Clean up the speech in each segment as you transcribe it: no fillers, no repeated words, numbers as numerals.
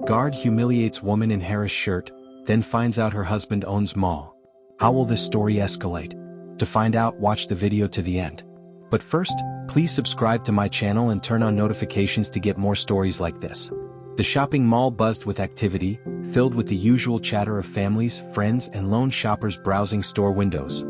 Guard humiliates woman in Harris shirt, then finds out her husband owns mall. How will this story escalate? To find out, watch the video to the end. But first, please subscribe to my channel and turn on notifications to get more stories like this. The shopping mall buzzed with activity, filled with the usual chatter of families, friends, and lone shoppers browsing store windows.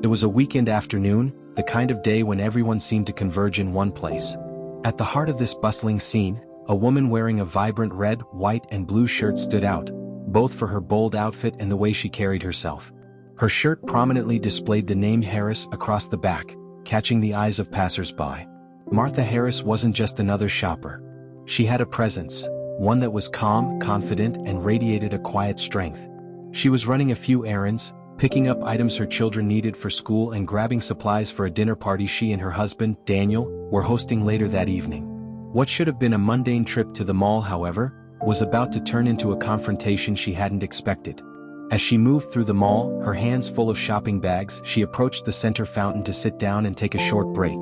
It was a weekend afternoon, the kind of day when everyone seemed to converge in one place. At the heart of this bustling scene, a woman wearing a vibrant red, white, and blue shirt stood out, both for her bold outfit and the way she carried herself. Her shirt prominently displayed the name Harris across the back, catching the eyes of passers-by. Martha Harris wasn't just another shopper. She had a presence, one that was calm, confident, and radiated a quiet strength. She was running a few errands, picking up items her children needed for school and grabbing supplies for a dinner party she and her husband, Daniel, were hosting later that evening. What should have been a mundane trip to the mall, however, was about to turn into a confrontation she hadn't expected. As she moved through the mall, her hands full of shopping bags, she approached the center fountain to sit down and take a short break.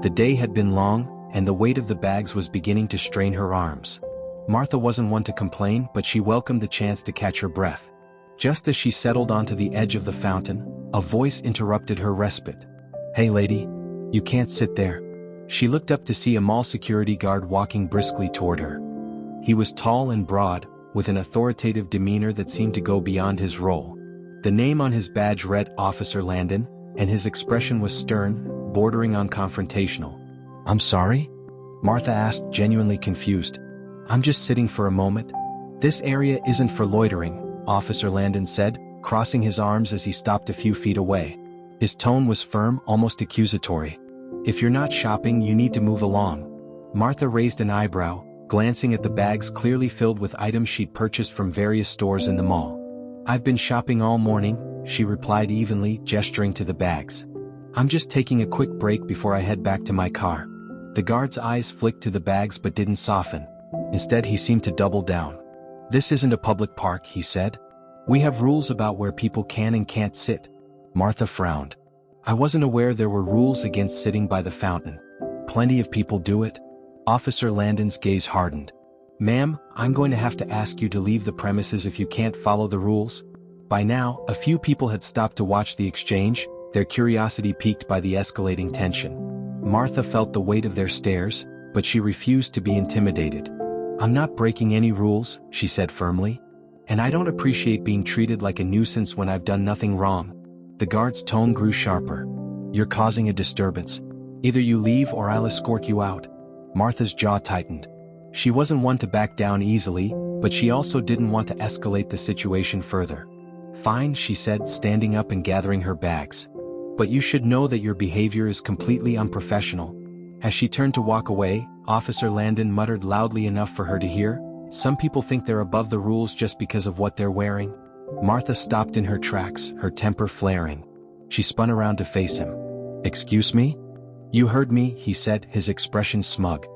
The day had been long, and the weight of the bags was beginning to strain her arms. Martha wasn't one to complain, but she welcomed the chance to catch her breath. Just as she settled onto the edge of the fountain, a voice interrupted her respite. "Hey lady, you can't sit there." She looked up to see a mall security guard walking briskly toward her. He was tall and broad, with an authoritative demeanor that seemed to go beyond his role. The name on his badge read Officer Landon, and his expression was stern, bordering on confrontational. "I'm sorry?" Martha asked, genuinely confused. "I'm just sitting for a moment." "This area isn't for loitering," Officer Landon said, crossing his arms as he stopped a few feet away. His tone was firm, almost accusatory. "If you're not shopping, you need to move along." Martha raised an eyebrow, glancing at the bags clearly filled with items she'd purchased from various stores in the mall. "I've been shopping all morning," she replied evenly, gesturing to the bags. "I'm just taking a quick break before I head back to my car." The guard's eyes flicked to the bags but didn't soften. Instead, he seemed to double down. "This isn't a public park," he said. "We have rules about where people can and can't sit." Martha frowned. "I wasn't aware there were rules against sitting by the fountain." "Plenty of people do it." Officer Landon's gaze hardened. "Ma'am, I'm going to have to ask you to leave the premises if you can't follow the rules." By now, a few people had stopped to watch the exchange, their curiosity piqued by the escalating tension. Martha felt the weight of their stares, but she refused to be intimidated. "I'm not breaking any rules," she said firmly. "And I don't appreciate being treated like a nuisance when I've done nothing wrong." The guard's tone grew sharper. "You're causing a disturbance. Either you leave or I'll escort you out." Martha's jaw tightened. She wasn't one to back down easily, but she also didn't want to escalate the situation further. "Fine," she said, standing up and gathering her bags. "But you should know that your behavior is completely unprofessional." As she turned to walk away, Officer Landon muttered loudly enough for her to hear, "Some people think they're above the rules just because of what they're wearing." Martha stopped in her tracks, her temper flaring. She spun around to face him. "Excuse me?" "You heard me," he said, his expression smug.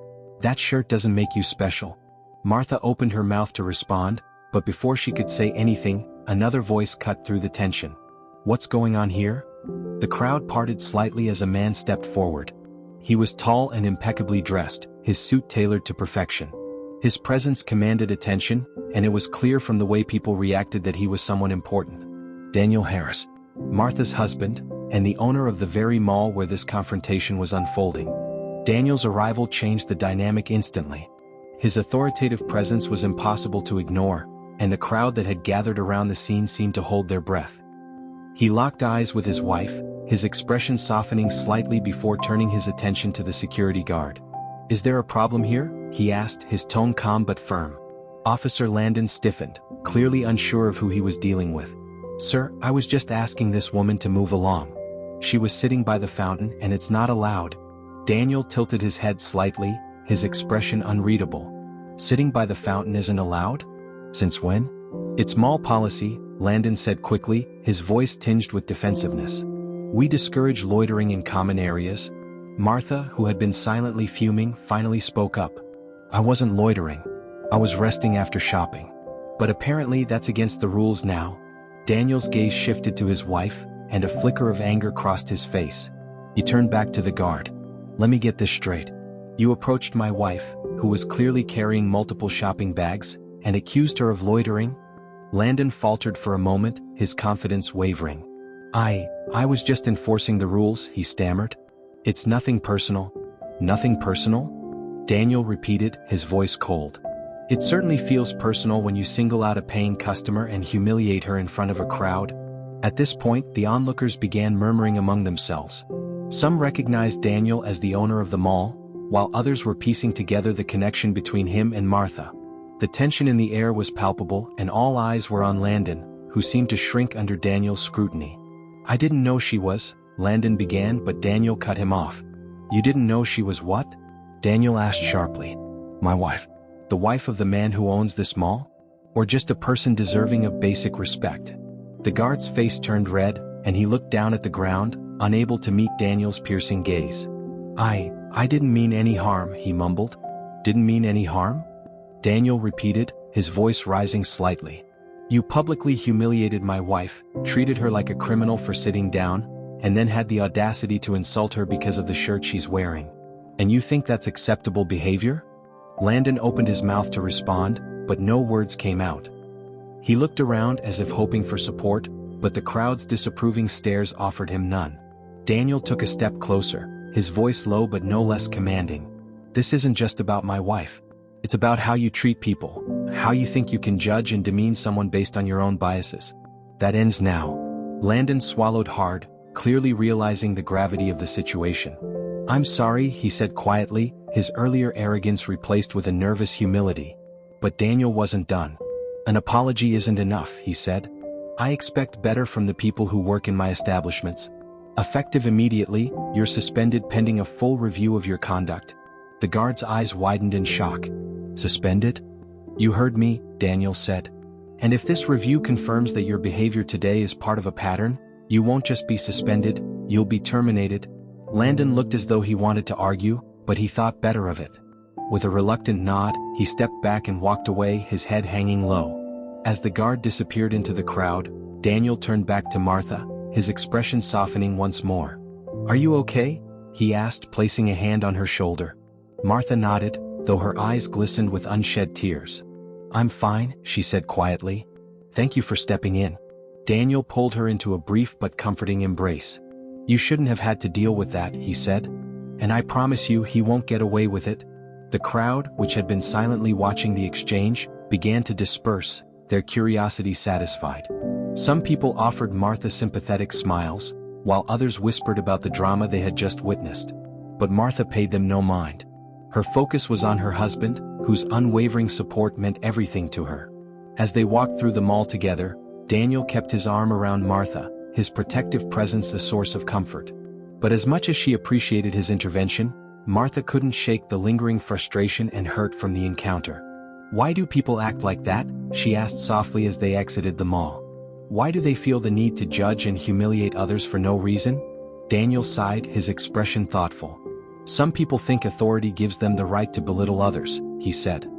"That shirt doesn't make you special." Martha opened her mouth to respond, but before she could say anything, another voice cut through the tension. "What's going on here?" The crowd parted slightly as a man stepped forward. He was tall and impeccably dressed, his suit tailored to perfection. His presence commanded attention, and it was clear from the way people reacted that he was someone important. Daniel Harris, Martha's husband, and the owner of the very mall where this confrontation was unfolding. Daniel's arrival changed the dynamic instantly. His authoritative presence was impossible to ignore, and the crowd that had gathered around the scene seemed to hold their breath. He locked eyes with his wife, his expression softening slightly before turning his attention to the security guard. "Is there a problem here?" he asked, his tone calm but firm. Officer Landon stiffened, clearly unsure of who he was dealing with. "Sir, I was just asking this woman to move along. She was sitting by the fountain and it's not allowed." Daniel tilted his head slightly, his expression unreadable. "Sitting by the fountain isn't allowed? Since when?" "It's mall policy," Landon said quickly, his voice tinged with defensiveness. "We discourage loitering in common areas." Martha, who had been silently fuming, finally spoke up. "I wasn't loitering. I was resting after shopping." "But apparently that's against the rules now." Daniel's gaze shifted to his wife, and a flicker of anger crossed his face. He turned back to the guard. "Let me get this straight. You approached my wife, who was clearly carrying multiple shopping bags, and accused her of loitering? Landon faltered for a moment, his confidence wavering. I was just enforcing the rules," he stammered. "It's nothing personal." "Nothing personal?" Daniel repeated, his voice cold. "It certainly feels personal when you single out a paying customer and humiliate her in front of a crowd." At this point, the onlookers began murmuring among themselves. Some recognized Daniel as the owner of the mall, while others were piecing together the connection between him and Martha. The tension in the air was palpable, and all eyes were on Landon, who seemed to shrink under Daniel's scrutiny. "I didn't know she was," Landon began, but Daniel cut him off. "You didn't know she was what?" Daniel asked sharply. "My wife." "The wife of the man who owns this mall? Or just a person deserving of basic respect?" The guard's face turned red, and he looked down at the ground, unable to meet Daniel's piercing gaze. I didn't mean any harm," he mumbled. "Didn't mean any harm?" Daniel repeated, his voice rising slightly. "You publicly humiliated my wife, treated her like a criminal for sitting down, and then had the audacity to insult her because of the shirt she's wearing. And you think that's acceptable behavior?" Landon opened his mouth to respond, but no words came out. He looked around as if hoping for support, but the crowd's disapproving stares offered him none. Daniel took a step closer, his voice low but no less commanding. "This isn't just about my wife. It's about how you treat people, how you think you can judge and demean someone based on your own biases. That ends now." Landon swallowed hard, clearly realizing the gravity of the situation. "I'm sorry," he said quietly, his earlier arrogance replaced with a nervous humility. But Daniel wasn't done. "An apology isn't enough," he said. "I expect better from the people who work in my establishments. Effective immediately, you're suspended pending a full review of your conduct." The guard's eyes widened in shock. "Suspended?" "You heard me," Daniel said. "And if this review confirms that your behavior today is part of a pattern, you won't just be suspended, you'll be terminated." Landon looked as though he wanted to argue, but he thought better of it. With a reluctant nod, he stepped back and walked away, his head hanging low. As the guard disappeared into the crowd, Daniel turned back to Martha, his expression softening once more. "Are you okay?" he asked, placing a hand on her shoulder. Martha nodded, though her eyes glistened with unshed tears. "I'm fine," she said quietly. "Thank you for stepping in." Daniel pulled her into a brief but comforting embrace. "You shouldn't have had to deal with that," he said. "And I promise you he won't get away with it." The crowd, which had been silently watching the exchange, began to disperse, their curiosity satisfied. Some people offered Martha sympathetic smiles, while others whispered about the drama they had just witnessed. But Martha paid them no mind. Her focus was on her husband, whose unwavering support meant everything to her. As they walked through the mall together, Daniel kept his arm around Martha, his protective presence a source of comfort. But as much as she appreciated his intervention, Martha couldn't shake the lingering frustration and hurt from the encounter. "Why do people act like that?" she asked softly as they exited the mall. "Why do they feel the need to judge and humiliate others for no reason?" Daniel sighed, his expression thoughtful. "Some people think authority gives them the right to belittle others," he said.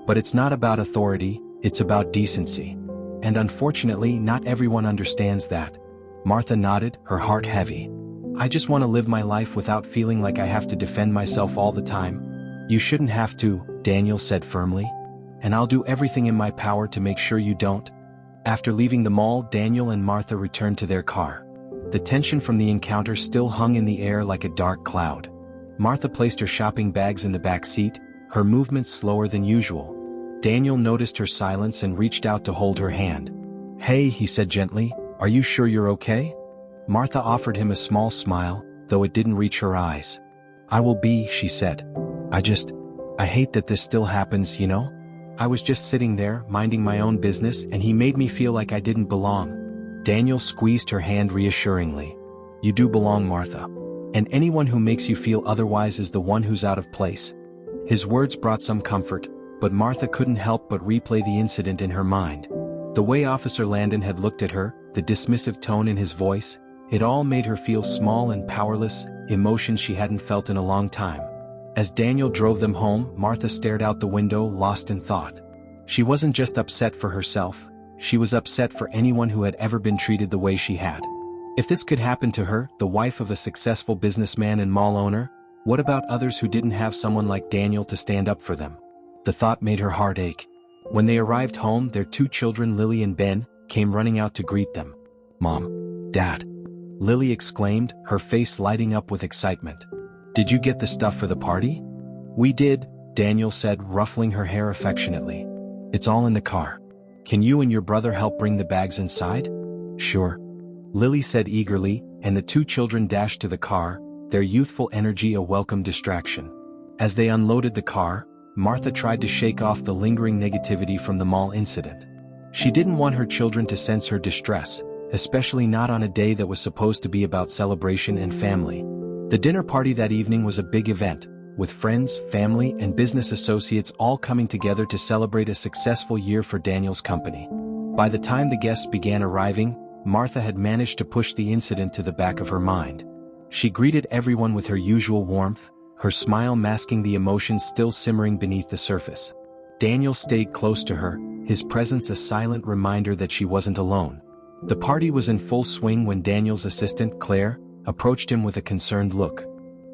"But it's not about authority, it's about decency. And unfortunately, not everyone understands that." Martha nodded, her heart heavy. "I just want to live my life without feeling like I have to defend myself all the time." "You shouldn't have to," Daniel said firmly. "And I'll do everything in my power to make sure you don't." After leaving the mall, Daniel and Martha returned to their car. The tension from the encounter still hung in the air like a dark cloud. Martha placed her shopping bags in the back seat, her movements slower than usual. Daniel noticed her silence and reached out to hold her hand. "Hey," he said gently, "are you sure you're okay?" Martha offered him a small smile, though it didn't reach her eyes. "I will be," she said. I hate that this still happens, you know? I was just sitting there, minding my own business, and he made me feel like I didn't belong." Daniel squeezed her hand reassuringly. "You do belong, Martha. And anyone who makes you feel otherwise is the one who's out of place." His words brought some comfort, but Martha couldn't help but replay the incident in her mind. The way Officer Landon had looked at her, the dismissive tone in his voice, it all made her feel small and powerless, emotions she hadn't felt in a long time. As Daniel drove them home, Martha stared out the window, lost in thought. She wasn't just upset for herself, she was upset for anyone who had ever been treated the way she had. If this could happen to her, the wife of a successful businessman and mall owner, what about others who didn't have someone like Daniel to stand up for them? The thought made her heart ache. When they arrived home, their two children Lily and Ben came running out to greet them. "Mom, Dad," Lily exclaimed, her face lighting up with excitement. "Did you get the stuff for the party?" "We did," Daniel said, ruffling her hair affectionately. "It's all in the car. Can you and your brother help bring the bags inside?" "Sure," Lily said eagerly, and the two children dashed to the car, their youthful energy a welcome distraction. As they unloaded the car, Martha tried to shake off the lingering negativity from the mall incident. She didn't want her children to sense her distress, especially not on a day that was supposed to be about celebration and family. The dinner party that evening was a big event, with friends, family, and business associates all coming together to celebrate a successful year for Daniel's company. By the time the guests began arriving, Martha had managed to push the incident to the back of her mind. She greeted everyone with her usual warmth, her smile masking the emotions still simmering beneath the surface. Daniel stayed close to her, his presence a silent reminder that she wasn't alone. The party was in full swing when Daniel's assistant, Claire, approached him with a concerned look.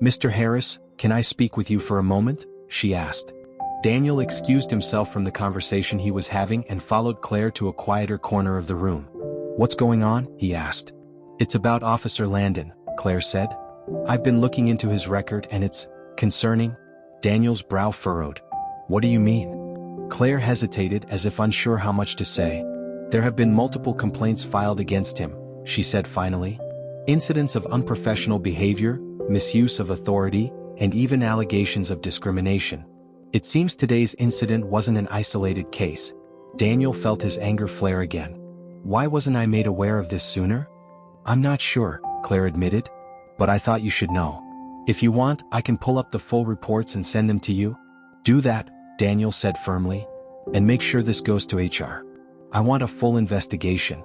"Mr. Harris, can I speak with you for a moment?" she asked. Daniel excused himself from the conversation he was having and followed Claire to a quieter corner of the room. "What's going on?" he asked. "It's about Officer Landon," Claire said. "I've been looking into his record and it's concerning." Daniel's brow furrowed. "What do you mean?" Claire hesitated as if unsure how much to say. "There have been multiple complaints filed against him," she said finally. "Incidents of unprofessional behavior, misuse of authority, and even allegations of discrimination. It seems today's incident wasn't an isolated case." Daniel felt his anger flare again. "Why wasn't I made aware of this sooner?" "I'm not sure," Claire admitted. "But I thought you should know. If you want, I can pull up the full reports and send them to you." "Do that," Daniel said firmly. "And make sure this goes to HR. I want a full investigation."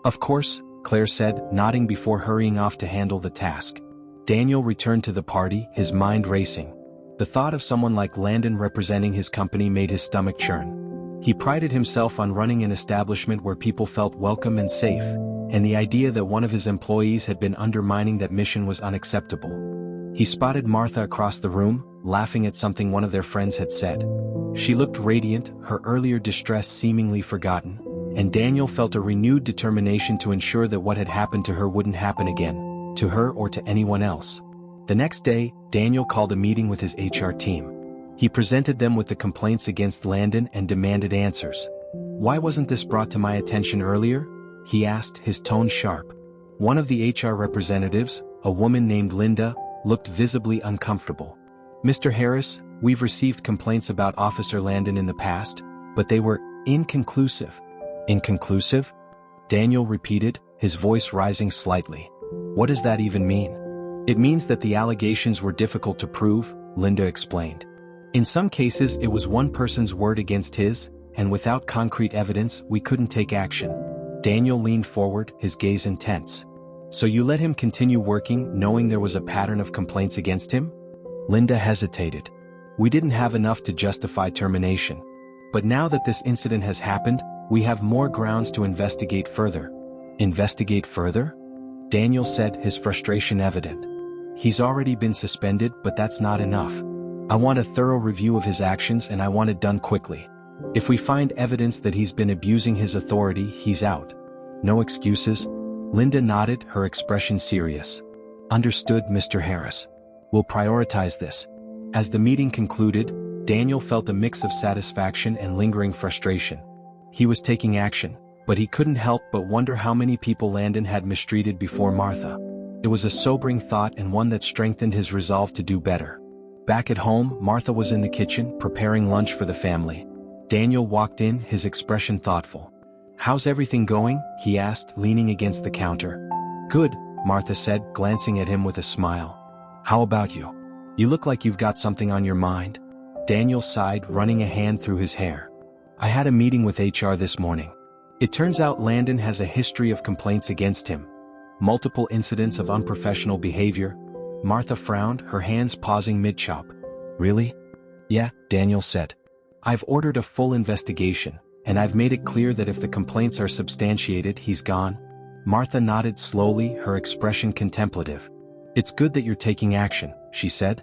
"Of course," Claire said, nodding before hurrying off to handle the task. Daniel returned to the party, his mind racing. The thought of someone like Landon representing his company made his stomach churn. He prided himself on running an establishment where people felt welcome and safe, and the idea that one of his employees had been undermining that mission was unacceptable. He spotted Martha across the room, laughing at something one of their friends had said. She looked radiant, her earlier distress seemingly forgotten, and Daniel felt a renewed determination to ensure that what had happened to her wouldn't happen again, to her or to anyone else. The next day, Daniel called a meeting with his HR team. He presented them with the complaints against Landon and demanded answers. "Why wasn't this brought to my attention earlier?" he asked, his tone sharp. One of the HR representatives, a woman named Linda, looked visibly uncomfortable. "Mr. Harris, we've received complaints about Officer Landon in the past, but they were inconclusive." "Inconclusive?" Daniel repeated, his voice rising slightly. "What does that even mean?" "It means that the allegations were difficult to prove," Linda explained. "In some cases it was one person's word against his, and without concrete evidence we couldn't take action." Daniel leaned forward, his gaze intense. "So you let him continue working knowing there was a pattern of complaints against him?" Linda hesitated. "We didn't have enough to justify termination. But now that this incident has happened, we have more grounds to investigate further." "Investigate further?" Daniel said, his frustration evident. "He's already been suspended, but that's not enough. I want a thorough review of his actions and I want it done quickly. If we find evidence that he's been abusing his authority, he's out. No excuses?" Linda nodded, her expression serious. "Understood, Mr. Harris. We'll prioritize this." As the meeting concluded, Daniel felt a mix of satisfaction and lingering frustration. He was taking action, but he couldn't help but wonder how many people Landon had mistreated before Martha. It was a sobering thought and one that strengthened his resolve to do better. Back at home, Martha was in the kitchen, preparing lunch for the family. Daniel walked in, his expression thoughtful. "How's everything going?" he asked, leaning against the counter. "Good," Martha said, glancing at him with a smile. "How about you? You look like you've got something on your mind." Daniel sighed, running a hand through his hair. "I had a meeting with HR this morning. It turns out Landon has a history of complaints against him. Multiple incidents of unprofessional behavior." Martha frowned, her hands pausing mid-chop. "Really?" "Yeah," Daniel said. "I've ordered a full investigation, and I've made it clear that if the complaints are substantiated, he's gone." Martha nodded slowly, her expression contemplative. "It's good that you're taking action," she said.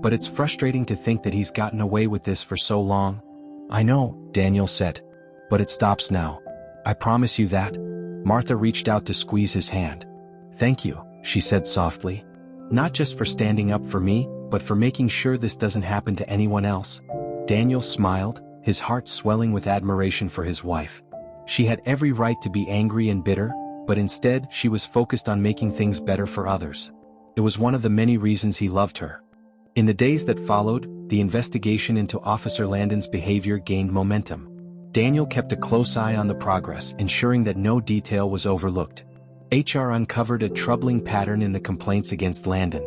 "But it's frustrating to think that he's gotten away with this for so long." I know, Daniel said. But it stops now. I promise you that. Martha reached out to squeeze his hand. Thank you, she said softly. Not just for standing up for me, but for making sure this doesn't happen to anyone else. Daniel smiled, his heart swelling with admiration for his wife. She had every right to be angry and bitter, but instead she was focused on making things better for others. It was one of the many reasons he loved her. In the days that followed, the investigation into Officer Landon's behavior gained momentum. Daniel kept a close eye on the progress, ensuring that no detail was overlooked. HR uncovered a troubling pattern in the complaints against Landon.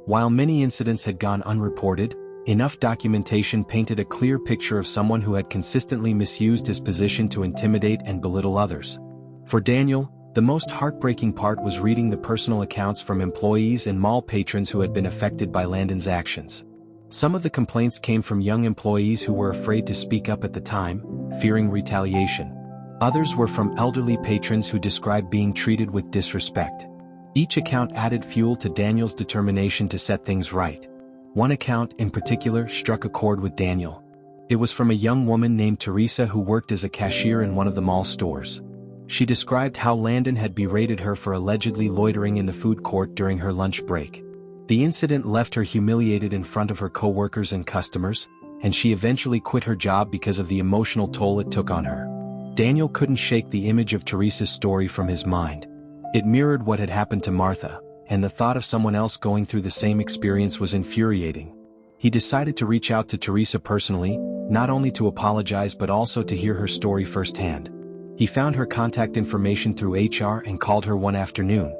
While many incidents had gone unreported, enough documentation painted a clear picture of someone who had consistently misused his position to intimidate and belittle others. For Daniel, the most heartbreaking part was reading the personal accounts from employees and mall patrons who had been affected by Landon's actions. Some of the complaints came from young employees who were afraid to speak up at the time, fearing retaliation. Others were from elderly patrons who described being treated with disrespect. Each account added fuel to Daniel's determination to set things right. One account in particular struck a chord with Daniel. It was from a young woman named Teresa who worked as a cashier in one of the mall stores. She described how Landon had berated her for allegedly loitering in the food court during her lunch break. The incident left her humiliated in front of her coworkers and customers, and she eventually quit her job because of the emotional toll it took on her. Daniel couldn't shake the image of Teresa's story from his mind. It mirrored what had happened to Martha, and the thought of someone else going through the same experience was infuriating. He decided to reach out to Teresa personally, not only to apologize but also to hear her story firsthand. He found her contact information through HR and called her one afternoon.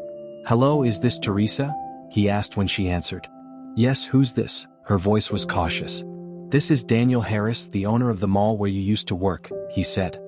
"Hello, is this Teresa?" he asked when she answered. "Yes, who's this?" Her voice was cautious. "This is Daniel Harris, the owner of the mall where you used to work," he said.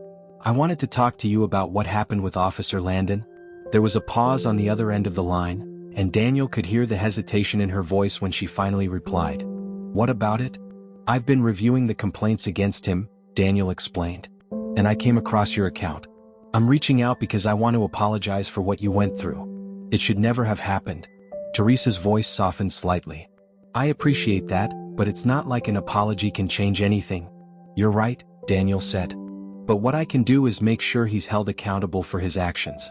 "I wanted to talk to you about what happened with Officer Landon." There was a pause on the other end of the line, and Daniel could hear the hesitation in her voice when she finally replied. "What about it?" "I've been reviewing the complaints against him," Daniel explained. "And I came across your account. I'm reaching out because I want to apologize for what you went through. It should never have happened." Teresa's voice softened slightly. "I appreciate that, but it's not like an apology can change anything." "You're right," Daniel said. "But what I can do is make sure he's held accountable for his actions.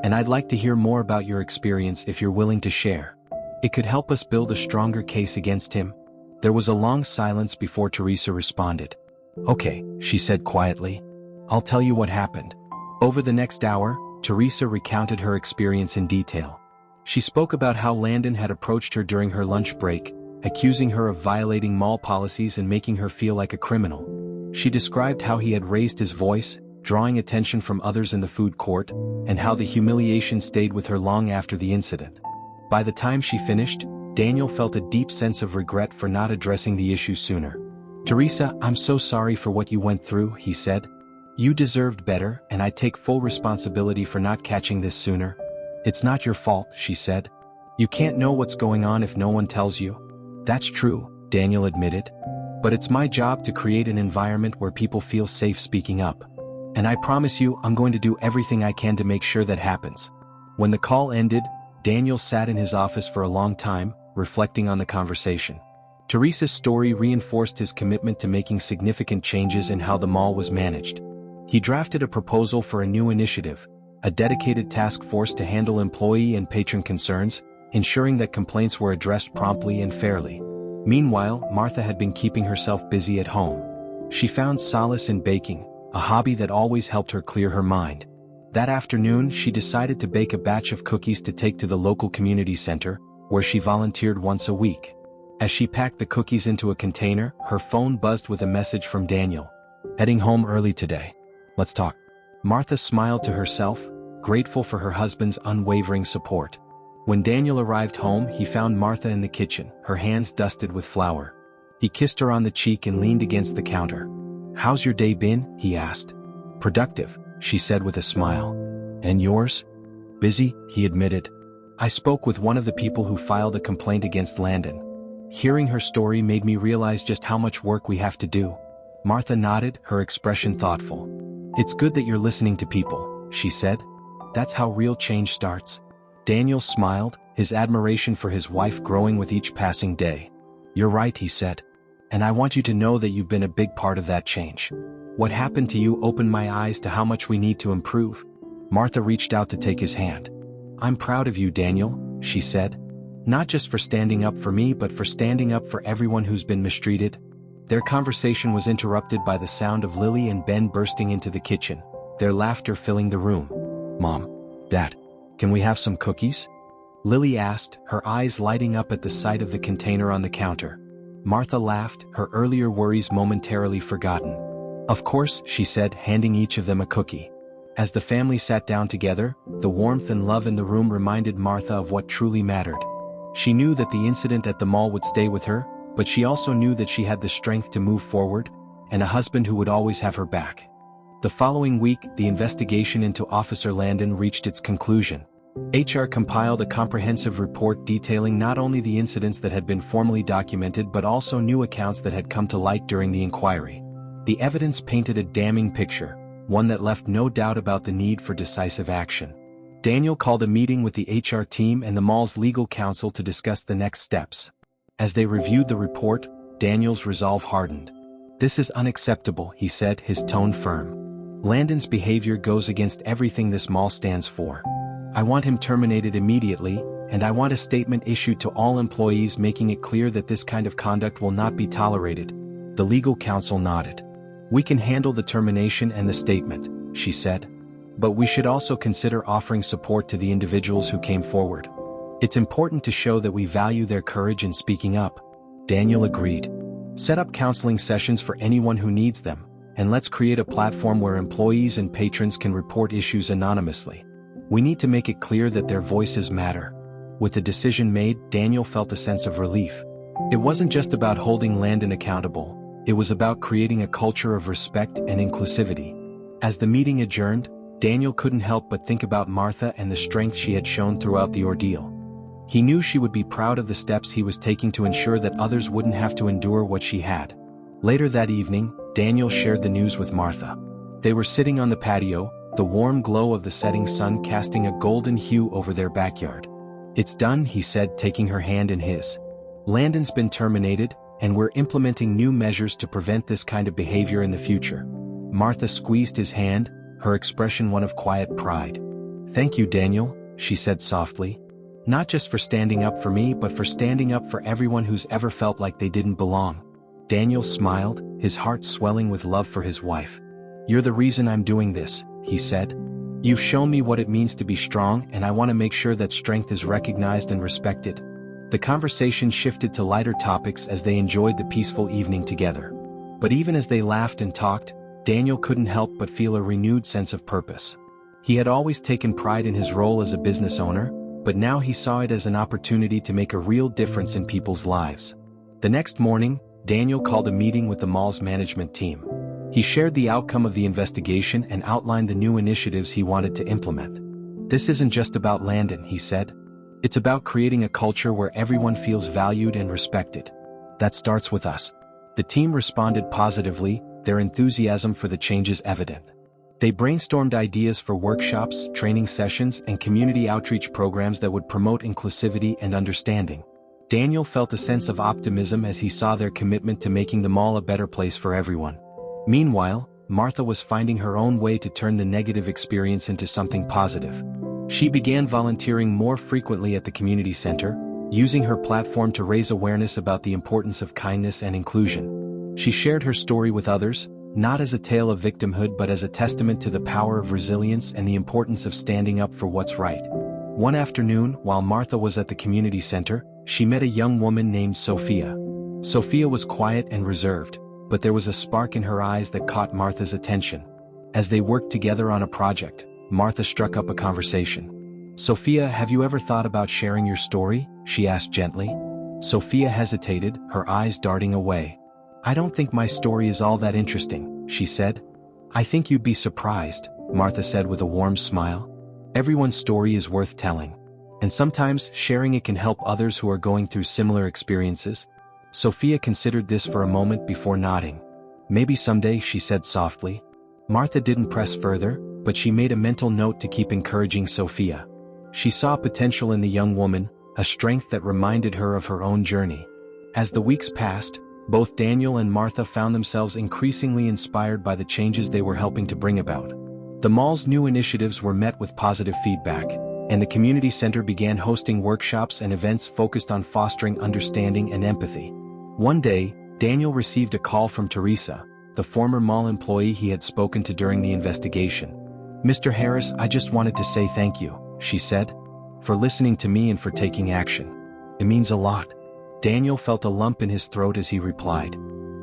And I'd like to hear more about your experience if you're willing to share. It could help us build a stronger case against him." There was a long silence before Teresa responded. "Okay," she said quietly. "I'll tell you what happened." Over the next hour, Teresa recounted her experience in detail. She spoke about how Landon had approached her during her lunch break, accusing her of violating mall policies and making her feel like a criminal. She described how he had raised his voice, drawing attention from others in the food court, and how the humiliation stayed with her long after the incident. By the time she finished, Daniel felt a deep sense of regret for not addressing the issue sooner. "Teresa, I'm so sorry for what you went through," he said. "You deserved better, and I take full responsibility for not catching this sooner." "It's not your fault," she said. "You can't know what's going on if no one tells you." "That's true," Daniel admitted. "But it's my job to create an environment where people feel safe speaking up. And I promise you, I'm going to do everything I can to make sure that happens." When the call ended, Daniel sat in his office for a long time, reflecting on the conversation. Teresa's story reinforced his commitment to making significant changes in how the mall was managed. He drafted a proposal for a new initiative, a dedicated task force to handle employee and patron concerns, ensuring that complaints were addressed promptly and fairly. Meanwhile, Martha had been keeping herself busy at home. She found solace in baking, a hobby that always helped her clear her mind. That afternoon, she decided to bake a batch of cookies to take to the local community center, where she volunteered once a week. As she packed the cookies into a container, her phone buzzed with a message from Daniel. "Heading home early today. Let's talk." Martha smiled to herself, grateful for her husband's unwavering support. When Daniel arrived home, he found Martha in the kitchen, her hands dusted with flour. He kissed her on the cheek and leaned against the counter. "How's your day been?" he asked. "Productive," she said with a smile. "And yours?" "Busy," he admitted. "I spoke with one of the people who filed a complaint against Landon. Hearing her story made me realize just how much work we have to do." Martha nodded, her expression thoughtful. "It's good that you're listening to people," she said. "That's how real change starts." Daniel smiled, his admiration for his wife growing with each passing day. "You're right," he said. And I want you to know that you've been a big part of that change. What happened to you opened my eyes to how much we need to improve." Martha reached out to take his hand. "I'm proud of you, Daniel," she said. "Not just for standing up for me but for standing up for everyone who's been mistreated." Their conversation was interrupted by the sound of Lily and Ben bursting into the kitchen, their laughter filling the room. "Mom, Dad, can we have some cookies?" Lily asked, her eyes lighting up at the sight of the container on the counter. Martha laughed, her earlier worries momentarily forgotten. "Of course," she said, handing each of them a cookie. As the family sat down together, the warmth and love in the room reminded Martha of what truly mattered. She knew that the incident at the mall would stay with her, but she also knew that she had the strength to move forward, and a husband who would always have her back. The following week, the investigation into Officer Landon reached its conclusion. HR compiled a comprehensive report detailing not only the incidents that had been formally documented but also new accounts that had come to light during the inquiry. The evidence painted a damning picture, one that left no doubt about the need for decisive action. Daniel called a meeting with the HR team and the mall's legal counsel to discuss the next steps. As they reviewed the report, Daniel's resolve hardened. "This is unacceptable," he said, his tone firm. "Landon's behavior goes against everything this mall stands for. I want him terminated immediately, and I want a statement issued to all employees making it clear that this kind of conduct will not be tolerated." The legal counsel nodded. "We can handle the termination and the statement," she said. "But we should also consider offering support to the individuals who came forward. It's important to show that we value their courage in speaking up." Daniel agreed. "Set up counseling sessions for anyone who needs them, and let's create a platform where employees and patrons can report issues anonymously. We need to make it clear that their voices matter." With the decision made, Daniel felt a sense of relief. It wasn't just about holding Landon accountable, it was about creating a culture of respect and inclusivity. As the meeting adjourned, Daniel couldn't help but think about Martha and the strength she had shown throughout the ordeal. He knew she would be proud of the steps he was taking to ensure that others wouldn't have to endure what she had. Later that evening, Daniel shared the news with Martha. They were sitting on the patio, the warm glow of the setting sun casting a golden hue over their backyard. "It's done," he said, taking her hand in his. "Landon's been terminated, and we're implementing new measures to prevent this kind of behavior in the future." Martha squeezed his hand, her expression one of quiet pride. "Thank you, Daniel," she said softly. "Not just for standing up for me but for standing up for everyone who's ever felt like they didn't belong." Daniel smiled, his heart swelling with love for his wife. "You're the reason I'm doing this," he said. "You've shown me what it means to be strong, and I want to make sure that strength is recognized and respected." The conversation shifted to lighter topics as they enjoyed the peaceful evening together. But even as they laughed and talked, Daniel couldn't help but feel a renewed sense of purpose. He had always taken pride in his role as a business owner, but now he saw it as an opportunity to make a real difference in people's lives. The next morning, Daniel called a meeting with the mall's management team. He shared the outcome of the investigation and outlined the new initiatives he wanted to implement. "This isn't just about Landon," he said. "It's about creating a culture where everyone feels valued and respected. That starts with us." The team responded positively, their enthusiasm for the changes evident. They brainstormed ideas for workshops, training sessions, and community outreach programs that would promote inclusivity and understanding. Daniel felt a sense of optimism as he saw their commitment to making the mall a better place for everyone. Meanwhile, Martha was finding her own way to turn the negative experience into something positive. She began volunteering more frequently at the community center, using her platform to raise awareness about the importance of kindness and inclusion. She shared her story with others, not as a tale of victimhood but as a testament to the power of resilience and the importance of standing up for what's right. One afternoon, while Martha was at the community center, she met a young woman named Sophia. Sophia was quiet and reserved, but there was a spark in her eyes that caught Martha's attention. As they worked together on a project, Martha struck up a conversation. "Sophia, have you ever thought about sharing your story?" she asked gently. Sophia hesitated, her eyes darting away. "I don't think my story is all that interesting," she said. "I think you'd be surprised," Martha said with a warm smile. "Everyone's story is worth telling. And sometimes, sharing it can help others who are going through similar experiences." Sophia considered this for a moment before nodding. "Maybe someday," she said softly. Martha didn't press further, but she made a mental note to keep encouraging Sophia. She saw potential in the young woman, a strength that reminded her of her own journey. As the weeks passed, Both Daniel and Martha found themselves increasingly inspired by the changes they were helping to bring about. The mall's new initiatives were met with positive feedback, and the community center began hosting workshops and events focused on fostering understanding and empathy. One day, Daniel received a call from Teresa, the former mall employee he had spoken to during the investigation. "Mr. Harris, I just wanted to say thank you," she said, "for listening to me and for taking action. It means a lot." Daniel felt a lump in his throat as he replied.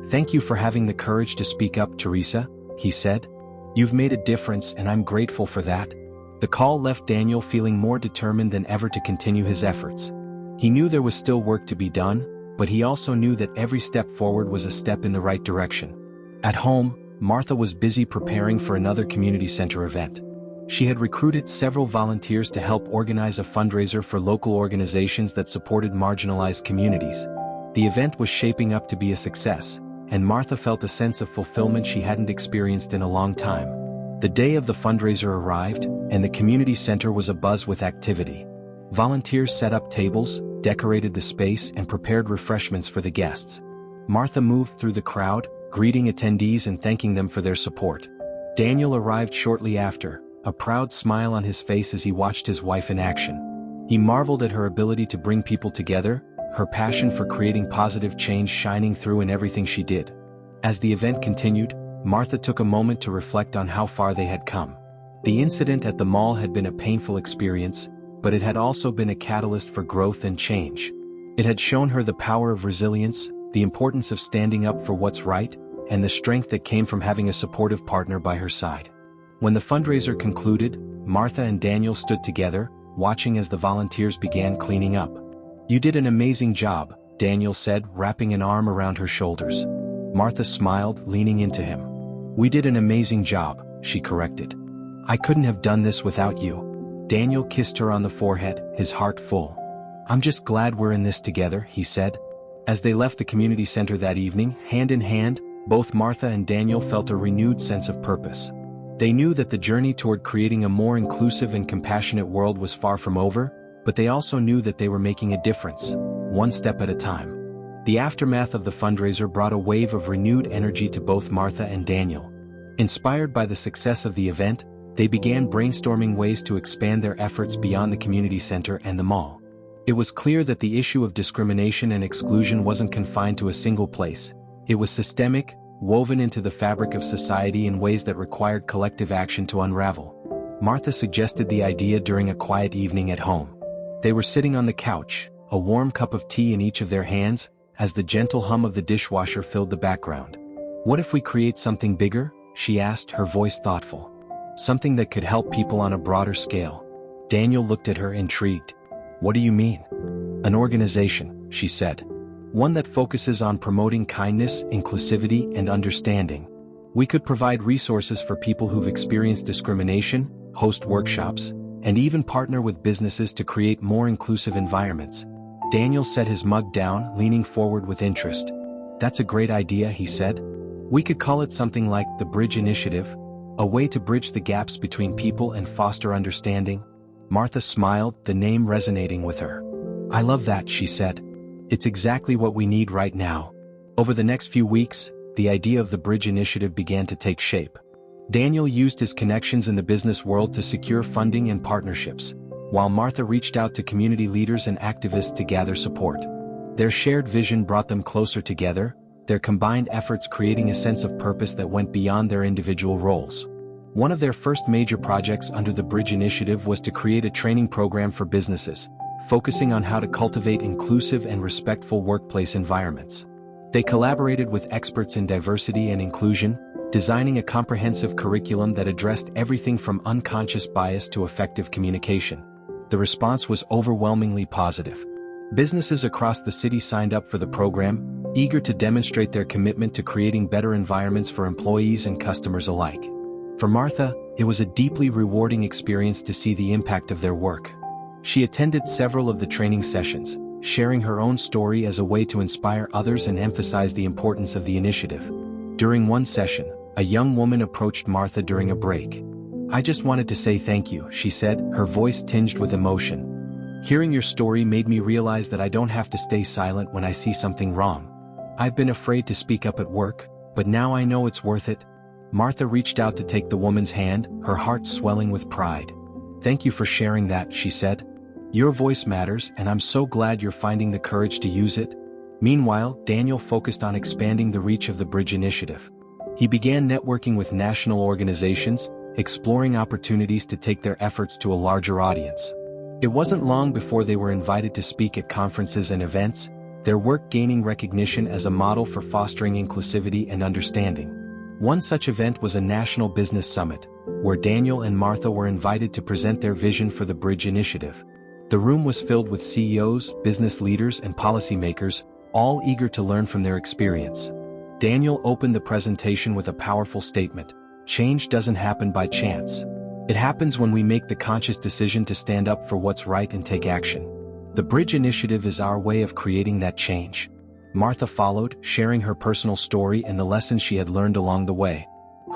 "Thank you for having the courage to speak up, Teresa," he said. "You've made a difference and I'm grateful for that." The call left Daniel feeling more determined than ever to continue his efforts. He knew there was still work to be done, but he also knew that every step forward was a step in the right direction. At home, Martha was busy preparing for another community center event. She had recruited several volunteers to help organize a fundraiser for local organizations that supported marginalized communities. The event was shaping up to be a success, and Martha felt a sense of fulfillment she hadn't experienced in a long time. The day of the fundraiser arrived, and the community center was abuzz with activity. Volunteers set up tables, decorated the space, and prepared refreshments for the guests. Martha moved through the crowd, greeting attendees and thanking them for their support. Daniel arrived shortly after, a proud smile on his face as he watched his wife in action. He marveled at her ability to bring people together, her passion for creating positive change shining through in everything she did. As the event continued, Martha took a moment to reflect on how far they had come. The incident at the mall had been a painful experience, but it had also been a catalyst for growth and change. It had shown her the power of resilience, the importance of standing up for what's right, and the strength that came from having a supportive partner by her side. When the fundraiser concluded, Martha and Daniel stood together, watching as the volunteers began cleaning up. "You did an amazing job," Daniel said, wrapping an arm around her shoulders. Martha smiled, leaning into him. "We did an amazing job," she corrected. "I couldn't have done this without you." Daniel kissed her on the forehead, his heart full. "I'm just glad we're in this together," he said. As they left the community center that evening, hand in hand, both Martha and Daniel felt a renewed sense of purpose. They knew that the journey toward creating a more inclusive and compassionate world was far from over, but they also knew that they were making a difference, one step at a time. The aftermath of the fundraiser brought a wave of renewed energy to both Martha and Daniel. Inspired by the success of the event, they began brainstorming ways to expand their efforts beyond the community center and the mall. It was clear that the issue of discrimination and exclusion wasn't confined to a single place. It was systemic, woven into the fabric of society in ways that required collective action to unravel. Martha suggested the idea during a quiet evening at home. They were sitting on the couch, a warm cup of tea in each of their hands, as the gentle hum of the dishwasher filled the background. "What if we create something bigger?" she asked, her voice thoughtful. "Something that could help people on a broader scale." Daniel looked at her, intrigued. "What do you mean?" "An organization," she said. "One that focuses on promoting kindness, inclusivity, and understanding. We could provide resources for people who've experienced discrimination, host workshops, and even partner with businesses to create more inclusive environments." Daniel set his mug down, leaning forward with interest. "That's a great idea," he said. "We could call it something like the Bridge Initiative, a way to bridge the gaps between people and foster understanding." Martha smiled, the name resonating with her. "I love that," she said. "It's exactly what we need right now." Over the next few weeks, the idea of the Bridge Initiative began to take shape. Daniel used his connections in the business world to secure funding and partnerships, while Martha reached out to community leaders and activists to gather support. Their shared vision brought them closer together, their combined efforts creating a sense of purpose that went beyond their individual roles. One of their first major projects under the Bridge Initiative was to create a training program for businesses, focusing on how to cultivate inclusive and respectful workplace environments. They collaborated with experts in diversity and inclusion, designing a comprehensive curriculum that addressed everything from unconscious bias to effective communication. The response was overwhelmingly positive. Businesses across the city signed up for the program, eager to demonstrate their commitment to creating better environments for employees and customers alike. For Martha, it was a deeply rewarding experience to see the impact of their work. She attended several of the training sessions, sharing her own story as a way to inspire others and emphasize the importance of the initiative. During one session, a young woman approached Martha during a break. "I just wanted to say thank you," she said, her voice tinged with emotion. "Hearing your story made me realize that I don't have to stay silent when I see something wrong. I've been afraid to speak up at work, but now I know it's worth it. Martha reached out to take the woman's hand, her heart swelling with pride. Thank you for sharing that, she said. Your voice matters, and I'm so glad you're finding the courage to use it. Meanwhile, Daniel focused on expanding the reach of the Bridge Initiative. He began networking with national organizations, exploring opportunities to take their efforts to a larger audience. It wasn't long before they were invited to speak at conferences and events, their work gaining recognition as a model for fostering inclusivity and understanding. One such event was a national business summit, where Daniel and Martha were invited to present their vision for the Bridge Initiative. The room was filled with CEOs, business leaders, and policymakers, all eager to learn from their experience. Daniel opened the presentation with a powerful statement: change doesn't happen by chance. It happens when we make the conscious decision to stand up for what's right and take action. The Bridge Initiative is our way of creating that change. Martha followed, sharing her personal story and the lessons she had learned along the way.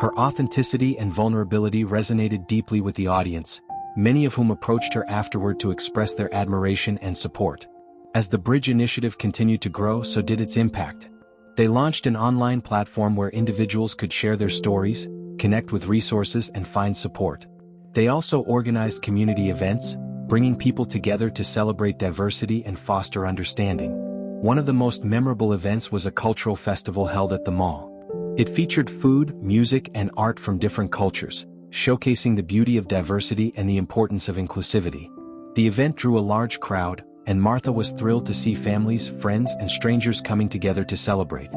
Her authenticity and vulnerability resonated deeply with the audience, many of whom approached her afterward to express their admiration and support. As the Bridge Initiative continued to grow, so did its impact. They launched an online platform where individuals could share their stories, connect with resources, and find support. They also organized community events, bringing people together to celebrate diversity and foster understanding. One of the most memorable events was a cultural festival held at the mall. It featured food, music, and art from different cultures, showcasing the beauty of diversity and the importance of inclusivity. The event drew a large crowd, and Martha was thrilled to see families, friends, and strangers coming together to celebrate.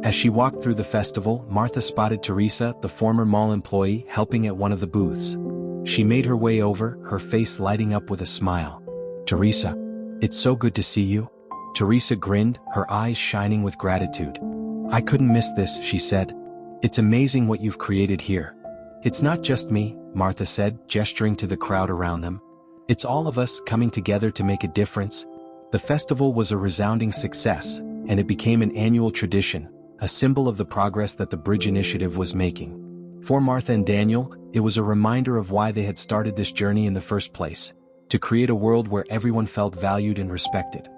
As she walked through the festival, Martha spotted Teresa, the former mall employee, helping at one of the booths. She made her way over, her face lighting up with a smile. "Teresa, it's so good to see you." Teresa grinned, her eyes shining with gratitude. "I couldn't miss this," she said. "It's amazing what you've created here." "It's not just me," Martha said, gesturing to the crowd around them. "It's all of us coming together to make a difference." The festival was a resounding success, and it became an annual tradition, a symbol of the progress that the Bridge Initiative was making. For Martha and Daniel, it was a reminder of why they had started this journey in the first place: to create a world where everyone felt valued and respected.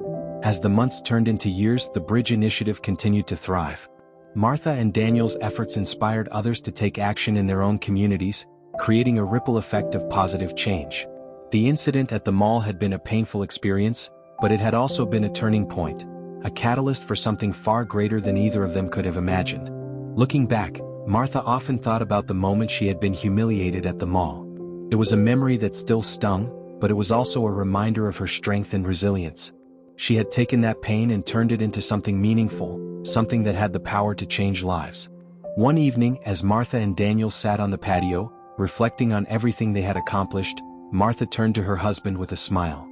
As the months turned into years, the Bridge Initiative continued to thrive. Martha and Daniel's efforts inspired others to take action in their own communities, creating a ripple effect of positive change. The incident at the mall had been a painful experience, but it had also been a turning point, a catalyst for something far greater than either of them could have imagined. Looking back, Martha often thought about the moment she had been humiliated at the mall. It was a memory that still stung, but it was also a reminder of her strength and resilience. She had taken that pain and turned it into something meaningful, something that had the power to change lives. One evening, as Martha and Daniel sat on the patio, reflecting on everything they had accomplished, Martha turned to her husband with a smile.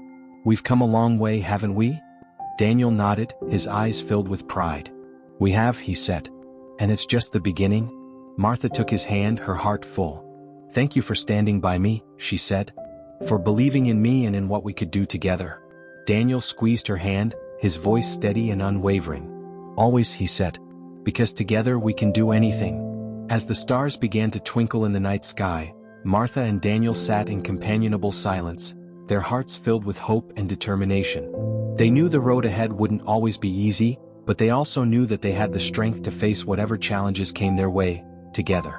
"We've come a long way, haven't we?" Daniel nodded, his eyes filled with pride. "We have," he said. "And it's just the beginning." Martha took his hand, her heart full. "Thank you for standing by me," she said. "For believing in me and in what we could do together." Daniel squeezed her hand, his voice steady and unwavering. "Always," he said. "Because together we can do anything." As the stars began to twinkle in the night sky, Martha and Daniel sat in companionable silence, their hearts filled with hope and determination. They knew the road ahead wouldn't always be easy, but they also knew that they had the strength to face whatever challenges came their way, together.